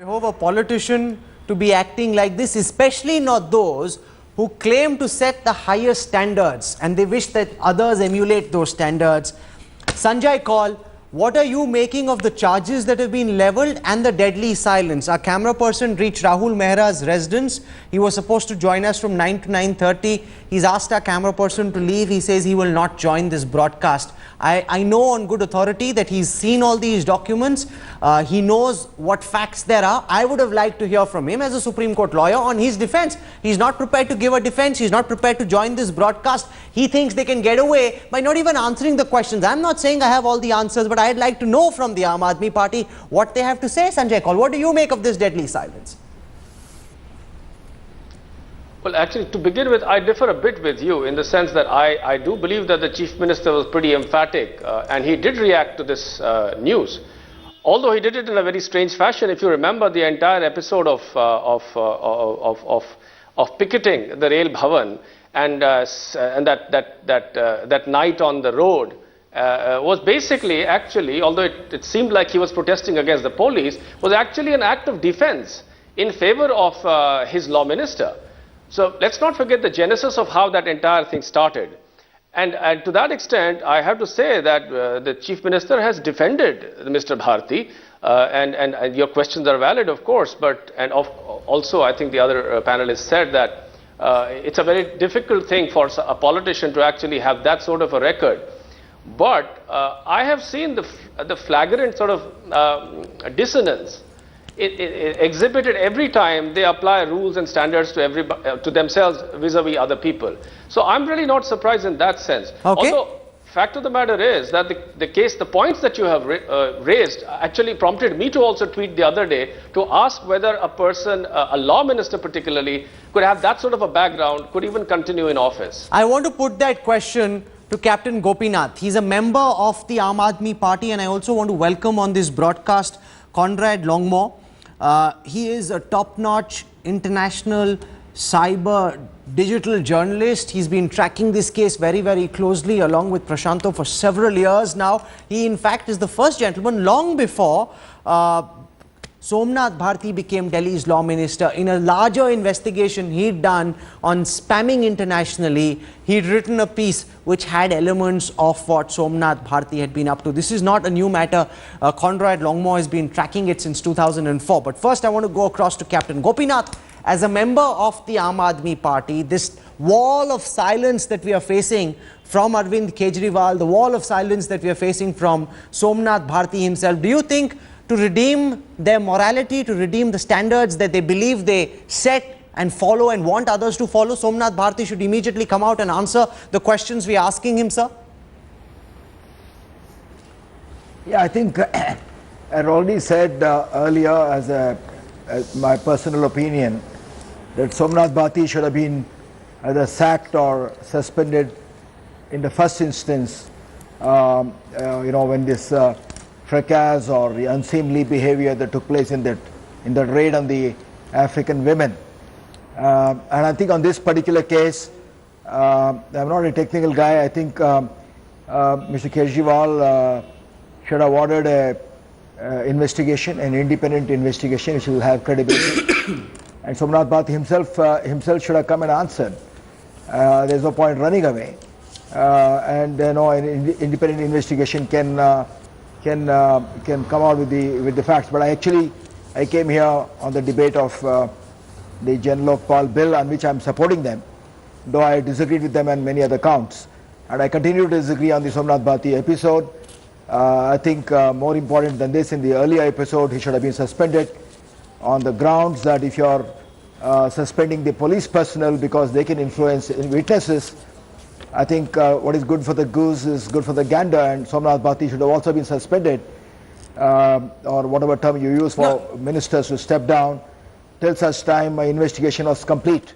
Hope a politician to be acting like this, especially not those who claim to set the highest standards and they wish that others emulate those standards. Sanjay Kaul, what are you making of the charges that have been leveled and the deadly silence? Our camera person reached Rahul Mehra's residence. He was supposed to join us from 9 to 9:30. He's asked our camera person to leave. He says he will not join this broadcast. I know on good authority that he's seen all these documents. He knows what facts there are. I would have liked to hear from him as a Supreme Court lawyer on his defense. He's not prepared to give a defense. He's not prepared to join this broadcast. He thinks they can get away by not even answering the questions. I'm not saying I have all the answers, but I'd like to know from the Aam Aadmi Party what they have to say. Sanjay Kaul, what do you make of this deadly silence? Well, actually, to begin with, I differ a bit with you in the sense that I do believe that the Chief Minister was pretty emphatic and he did react to this news. Although he did it in a very strange fashion. If you remember the entire episode of picketing the Rail Bhavan and that night on the road was basically actually, although it seemed like he was protesting against the police, was actually an act of defense in favor of his law minister. So let's not forget the genesis of how that entire thing started. And to that extent, I have to say that the Chief Minister has defended Mr. Bharti, and your questions are valid, of course, but also I think the other panelists said that it's a very difficult thing for a politician to actually have that sort of a record. But I have seen the flagrant sort of dissonance exhibited every time they apply rules and standards to themselves vis-a-vis other people. So I'm really not surprised in that sense. Okay. Although, fact of the matter is that the points that you have raised actually prompted me to also tweet the other day to ask whether a person, a law minister particularly, could have that sort of a background, could even continue in office. I want to put that question to Captain Gopinath. He's a member of the Aam Aadmi Party, and I also want to welcome on this broadcast Conrad Longmore. He is a top-notch international cyber digital journalist. He's been tracking this case very, very closely along with Prashanto for several years now. He, in fact, is the first gentleman long before Somnath Bharti became Delhi's law minister. In a larger investigation he'd done on spamming internationally, he'd written a piece which had elements of what Somnath Bharti had been up to. This is not a new matter. Conrad Longmore has been tracking it since 2004. But first I want to go across to Captain Gopinath. As a member of the Aam Aadmi Party, this wall of silence that we are facing from Arvind Kejriwal, the wall of silence that we are facing from Somnath Bharti himself, do you think to redeem their morality, to redeem the standards that they believe they set and follow and want others to follow, Somnath Bharti should immediately come out and answer the questions we are asking him, sir? Yeah, I think I had already said earlier as my personal opinion that Somnath Bharti should have been either sacked or suspended in the first instance, when this fracas or the unseemly behavior that took place in that raid on the African women. And I think on this particular case, I'm not a technical guy. I think Mr. Kejriwal should have ordered an investigation, an independent investigation which will have credibility. And Somnath Bharti himself should have come and answered. There's no point running away. And an independent investigation can come out with the facts. But I came here on the debate of the General Lokpal bill, on which I'm supporting them, though I disagreed with them on many other counts. And I continue to disagree on the Somnath Bharti episode. I think more important than this, in the earlier episode, he should have been suspended on the grounds that if you're suspending the police personnel because they can influence witnesses, I think what is good for the goose is good for the gander, and Somnath Bharti should have also been suspended, or whatever term you use for ministers to step down till such time my investigation was complete.